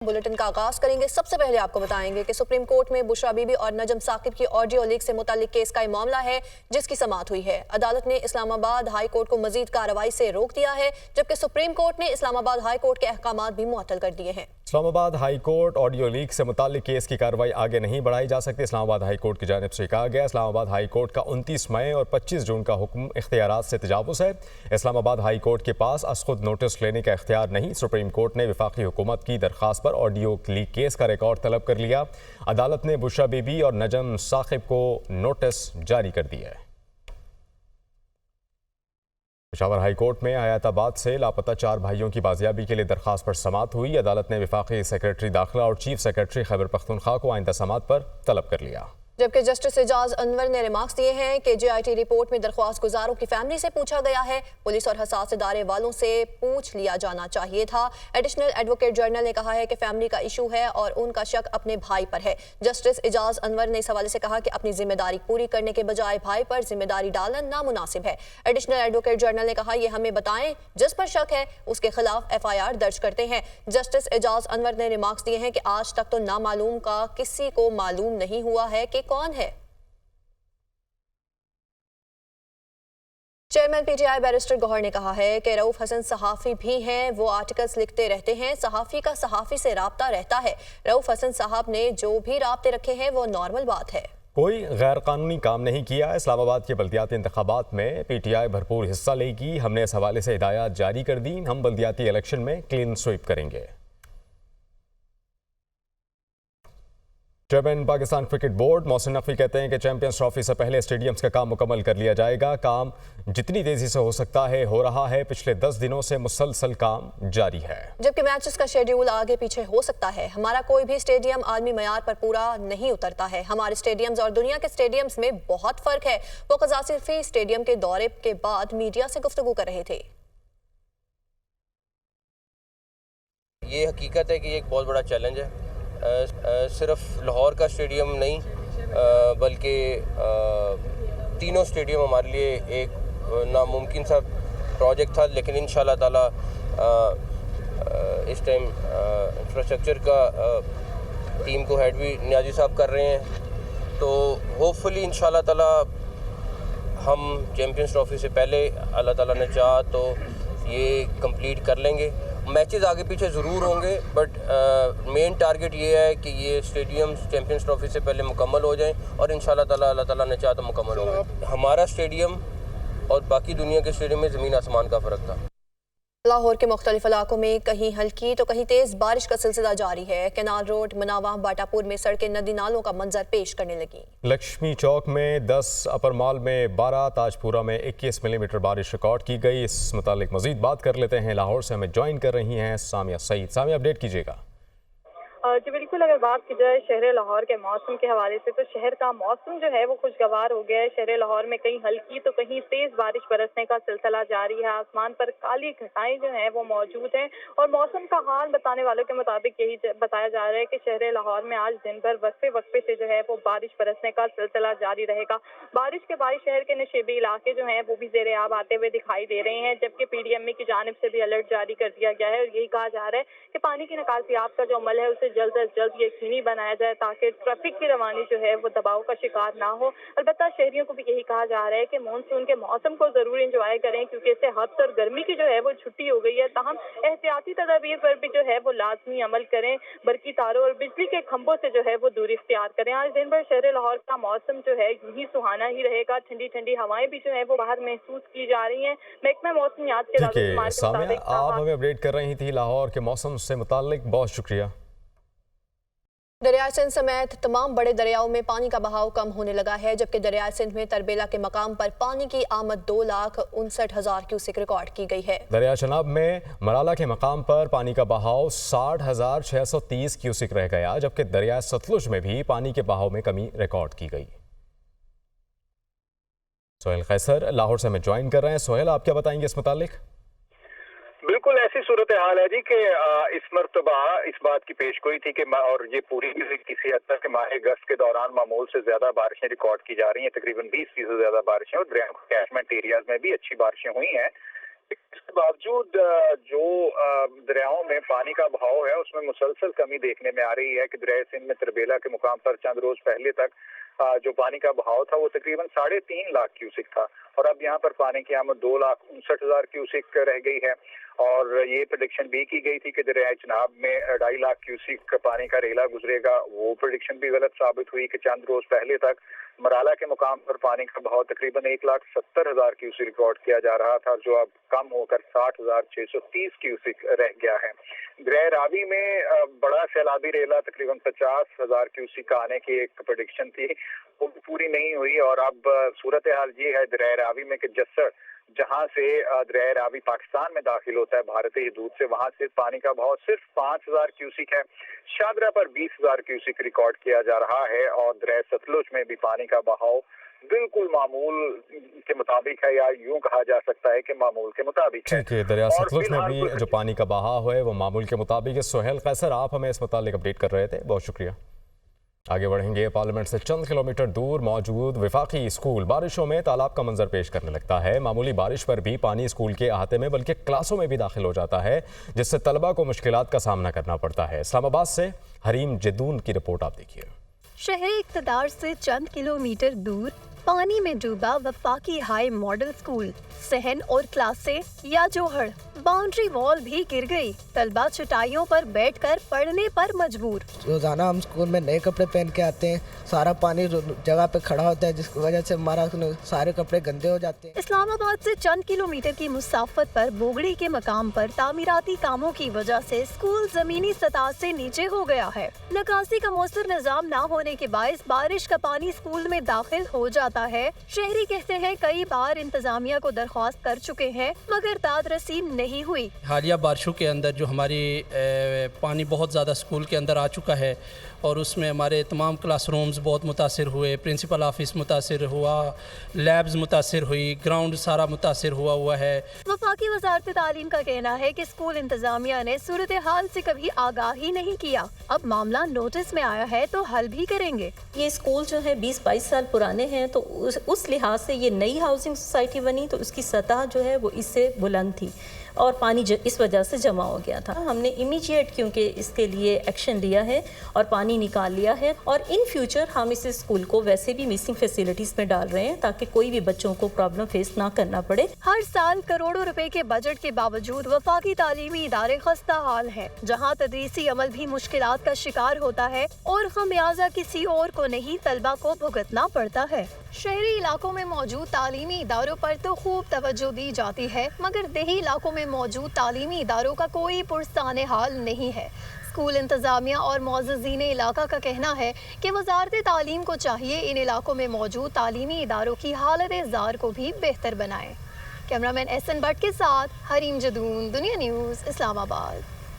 Bulletin का आगाज करेंगे। सबसे पहले आपको बताएंगे कि सुप्रीम कोर्ट में बुशरा बीबी और नजम साकिब की ऑडियो लीक से मुतालिक केस का मामला है जिसकी समाअत हुई है। अदालत ने इस्लामाबाद हाई कोर्ट को मजीद कार्रवाई से रोक दिया है, जबकि सुप्रीम कोर्ट ने इस्लामाबाद हाई कोर्ट के अहकामात भी मुअत्तल कर दिए हैं। Islamabad high court audio leak से मुतालिक केस की कार्रवाई आगे नहीं बढ़ाई जा सकती। इस्लामाबाद हाई कोर्ट की जानिब से कहा गया इस्लामाबाद हाई कोर्ट का 29 मई और 25 जून का हुक्म इख्तियारात से तजावुज़ है। इस्लामाबाद हाई कोर्ट के पास अस खुद नोटिस लेने का इख्तियार नहीं। सुप्रीम कोर्ट ने वफाकी हुकूमत की दरख्वास्त पर ऑडियो लीक केस का रिकॉर्ड तलब कर लिया। अदालत ने बुशरा बीबी और नजम साकिब को नोटिस जारी कर दिया है। पेशावर हाई कोर्ट में हयाताबाद से लापता 4 भाइयों की बाजियाबी के लिए दरख्वास्त पर समाअत हुई। अदालत ने वफाकी सेक्रेटरी दाखिला और चीफ सेक्रेटरी खैबर पख्तूनख्वा को आइंदा समाअत पर तलब कर लिया। जबकि जस्टिस एजाज अनवर ने रिमार्क्स दिए हैं कि JIT रिपोर्ट में दरख्वास्त गुजारों की फैमिली से पूछा गया है, पुलिस और हसास इदारे वालों से पूछ लिया जाना चाहिए था। एडिशनल एडवोकेट जनरल ने कहा है कि फैमिली का इशू है और उनका शक अपने भाई पर है। जस्टिस एजाज अनवर ने इस हवाले से कहा कि अपनी जिम्मेदारी पूरी करने के बजाय भाई पर जिम्मेदारी डालना नामुनासिब है। एडिशनल एडवोकेट जनरल ने कहा, ये हमें बताएं जिस पर शक है उसके खिलाफ FIR दर्ज करते हैं। जस्टिस एजाज अनवर ने रिमार्क्स दिए हैं कि आज तक तो नामालूम का किसी को मालूम नहीं हुआ है कि कौन है। चेयरमैन PTI बैरिस्टर गौहर ने कहा है कि रऊफ हसन सहाफ़ी भी हैं, वो आर्टिकल्स लिखते रहते हैं, सहाफ़ी का सहाफ़ी से राब्ता रहता है। रऊफ हसन साहब ने जो भी राब्ते रखे हैं वो नॉर्मल बात है। कोई गैर कानूनी काम नहीं किया। इस्लामाबाद के बल्दियाती इंतखाबात में PTI भरपूर हिस्सा लेगी। हमने इस हवाले से हिदायत जारी कर दी। हम बल्दियाती इलेक्शन में क्लीन स्वीप करेंगे। Chairman Pakistan cricket board Mohsin Naqvi कहते हैं कि चैंपियंस ट्रॉफी से पहले स्टेडियम्स का काम मुकम्मल कर लिया जाएगा। काम जितनी तेजी से हो सकता है हो रहा है। पिछले 10 दिनों से मुसलसल काम जारी है। जबकि मैचेस का शेड्यूल आगे पीछे हो सकता है। हमारा कोई भी स्टेडियम आलमी मयार पर पूरा नहीं उतरता है। हमारे स्टेडियम्स और दुनिया के स्टेडियम्स में बहुत फर्क है। वो क़ज़ाफ़ी स्टेडियम के दौरे के बाद मीडिया से गुफ्तगू कर रहे थे। ये हकीकत है कि एक बहुत बड़ा चैलेंज है। सिर्फ लाहौर का स्टेडियम नहीं बल्कि तीनों स्टेडियम हमारे लिए एक नामुमकिन सा प्रोजेक्ट था, लेकिन इंशाल्लाह ताला इस टाइम इंफ्रास्ट्रक्चर का टीम को हेड भी नियाजी साहब कर रहे हैं। तो होपफुली इंशाल्लाह ताला हम चैम्पियंस ट्रॉफी से पहले अल्लाह ताला ने चाहा तो ये कंप्लीट कर लेंगे। मैचेस आगे पीछे ज़रूर होंगे, बट मेन टारगेट ये है कि ये स्टेडियम चैम्पियंस ट्रॉफी से पहले मुकम्मल हो जाएं और इंशाल्लाह ताला अल्लाह ताला ने चाहा तो मुकम्मल होंगे। हमारा स्टेडियम और बाकी दुनिया के स्टेडियम में ज़मीन आसमान का फ़र्क था। लाहौर के मुख्तलिफ इलाकों में कहीं हल्की तो कहीं तेज बारिश का सिलसिला जारी है। केनाल रोड, मनावा, बाटापुर में सड़कें नदी नालों का मंजर पेश करने लगी। लक्ष्मी चौक में 10, अपर माल में 12, ताजपुरा में 21 मिलीमीटर बारिश रिकॉर्ड की गई। इस मुतालिक मजीद बात कर लेते हैं। लाहौर से हमें ज्वाइन कर रही हैं सामिया सईद। सामिया, अपडेट कीजिएगा। जी बिल्कुल, अगर बात की जाए शहर लाहौर के मौसम के हवाले से तो शहर का मौसम जो है वो खुशगवार हो गया है। शहर लाहौर में कहीं हल्की तो कहीं तेज बारिश बरसने का सिलसिला जारी है। आसमान पर काली घटाएं जो हैं वो मौजूद हैं और मौसम का हाल बताने वालों के मुताबिक यही बताया जा रहा है कि शहर लाहौर में आज दिन भर वक्फे से जो है वो बारिश बरसने का सिलसिला जारी रहेगा। बारिश के बाद शहर के नशेबी इलाके जो हैं वो भी ज़ेरे आब आते हुए दिखाई दे रहे हैं, जबकि PDMA की जानिब से भी अलर्ट जारी कर दिया गया है और यही कहा जा रहा है कि पानी की निकासियात का जो अमल है उसे जल्द से जल्द यकीनी बनाया जाए ताकि ट्रैफिक की रवानी जो है वो दबाव का शिकार ना हो। अलबत्ता शहरियों को भी यही कहा जा रहा है कि मानसून के मौसम को जरूर एंजॉय करें, क्योंकि इससे हब्स और गर्मी की जो है वो छुट्टी हो गई है। ताहम एहतियाती तदाबीर पर भी जो है वो लाजमी अमल करें। बरकी तारों और बिजली के खंभों से जो है वो दूरी इख्तियार करें। आज दिन भर शहर लाहौर का मौसम जो है यूं ही सुहाना ही रहेगा। ठंडी ठंडी हवाएं भी जो है वो बाहर महसूस की जा रही हैं। महकमा मौसम याद के मुताबिक आप हमें अपडेट कर रही थी लाहौर के मौसम से मुताल्लिक। बहुत शुक्रिया। दरियाए सिंध समेत तमाम बड़े दरियाओं में पानी का बहाव कम होने लगा है, जबकि दरियाए सिंध में तरबेला के मकाम पर पानी की आमद 2,59,000 क्यूसेक रिकॉर्ड की गई है। दरिया चनाब में मराला के मकाम पर पानी का बहाव 60,630 क्यूसेक रह गया, जबकि दरिया सतलुज में भी पानी के बहाव में कमी रिकॉर्ड की गई। सोहेल कैसर लाहौर से हमें ज्वाइन कर रहे हैं। सोहेल, आप क्या बताएंगे इस मुतालिक? बिल्कुल ऐसी सूरत हाल है जी कि इस मरतबा इस बात की पेशगोई थी कि और ये पूरी किसी हद तक माह अगस्त के दौरान मामूल से ज्यादा बारिशें रिकॉर्ड की जा रही हैं। तकरीबन 20% ज्यादा बारिशें और दरिया कैचमेंट एरियाज में भी अच्छी बारिशें हुई हैं। इसके बावजूद जो दरियाओं में पानी का बहाव है उसमें मुसलसल कमी देखने में आ रही है कि दरिया सिंध में तरबेला के मुकाम पर चंद रोज पहले तक जो पानी का बहाव था वो तकरीबन 3.5 लाख क्यूसिक था और अब यहाँ पर पानी की आमद 2,59,000 क्यूसिक रह गई है। और ये प्रेडिक्शन भी की गई थी कि दरिया चनाब में 2.5 लाख क्यूसिक पानी का रेला गुजरेगा, वो प्रेडिक्शन भी गलत साबित हुई कि चंद रोज पहले तक मराला के मुकाम पर पानी का बहाव तकरीबन 1,70,000 क्यूसिक रिकॉर्ड किया जा रहा था, जो अब कम होकर 60,630 क्यूसिक रह गया है। दरिया रावी में बड़ा सैलाबी रेला तकरीबन 50,000 क्यूसिक आने की एक प्रेडिक्शन थी, वो भी पूरी नहीं हुई। और अब सूरत हाल ये है दरिया रावी में कि जस्सर जहां से दरिया रावी पाकिस्तान में दाखिल होता है भारतीय हदूद से, वहां से पानी का बहाव सिर्फ 5,000 क्यूसिक है। शादरा पर 20,000 क्यूसिक रिकॉर्ड किया जा रहा है और दरिया सतलुज में भी पानी का बहाव बिल्कुल मामूल के मुताबिक है, या यूं कहा जा सकता है कि मामूल के मुताबिक है। ठीक है, दरिया सतलुज में भी जो पानी का बहाव है वो मामूल के मुताबिक है। सोहेल कैसर, आप हमें इस मुतालिक अपडेट कर रहे थे, बहुत शुक्रिया। आगे बढ़ेंगे। पार्लियामेंट से चंद किलोमीटर दूर मौजूद वफाकी स्कूल बारिशों में तालाब का मंजर पेश करने लगता है। मामूली बारिश पर भी पानी स्कूल के अहाते में बल्कि क्लासों में भी दाखिल हो जाता है, जिससे तलबा को मुश्किलात का सामना करना पड़ता है। इस्लामाबाद से हरीम जदून की रिपोर्ट आप देखिए। शहर इक़्तिदार से चंद किलोमीटर दूर पानी में डूबा वफाकी हाई मॉडल स्कूल, सहन और क्लासें या जोहड़, बाउंड्री वॉल भी गिर गई। तलबा चटाइयों पर बैठकर पढ़ने पर मजबूर। रोजाना हम स्कूल में नए कपड़े पहन के आते हैं, सारा पानी जगह पे खड़ा होता है जिसकी वजह से हमारा सारे कपड़े गंदे हो जाते हैं। इस्लामाबाद से चंद किलोमीटर की मुसाफत पर बोगड़ी के मकाम पर तामीराती कामों की वजह से स्कूल जमीनी सतह से नीचे हो गया है। निकासी का मौसर निजाम न होने के बायस बारिश का पानी स्कूल में दाखिल हो जाता है। शहरी कहते हैं कई बार इंतजामिया को दरख्वास्त कर चुके हैं मगर दादरसी नहीं हुई। हालिया बारिशों के अंदर जो हमारी पानी बहुत ज़्यादा स्कूल के अंदर आ चुका है और उसमें हमारे तमाम क्लासरूम्स बहुत मुतासिर हुए, प्रिंसिपल ऑफिस मुतासिर हुआ, लैब्स मुतासिर हुई, ग्राउंड सारा मुतासिर हुआ है। वफाकी वजारत तालीम का कहना है कि स्कूल इंतजामिया ने सूरत हाल से कभी आगाही नहीं किया, अब मामला नोटिस में आया है तो हल भी करेंगे। ये स्कूल जो है 20-22 साल पुराने हैं, तो उस लिहाज से ये नई हाउसिंग सोसाइटी बनी तो उसकी सतह जो है वो इससे बुलंद थी और पानी इस वजह से जमा हो गया था। हमने इमीडिएट क्योंकि इसके लिए एक्शन लिया है और पानी निकाल लिया है और इन फ्यूचर हम इस स्कूल को वैसे भी मिसिंग फैसिलिटीज में डाल रहे हैं ताकि कोई भी बच्चों को प्रॉब्लम फेस ना करना पड़े। हर साल करोड़ों रुपए के बजट के बावजूद वफाकी तालीमी इदारे खस्ता हाल है, जहाँ तदरीसी अमल भी मुश्किलात का शिकार होता है और खमियाजा किसी और को नहीं तलबा को भुगतना पड़ता है। शहरी इलाकों में मौजूद तालीमी इदारों पर तो खूब तवज्जो दी जाती है मगर देही इलाकों में मौजूद तालीमी इदारों का कोई पुरसाने हाल नहीं है। स्कूल इंतजामिया और मुअज़्ज़िज़ीन इलाका का कहना है कि वजारत तालीम को चाहिए इन इलाकों में मौजूद तालीमी इदारों की हालत ज़ार को भी बेहतर बनाए। कैमरामैन एहसन भट्ट के साथ हरीम जदून, दुनिया न्यूज़, इस्लामाबाद।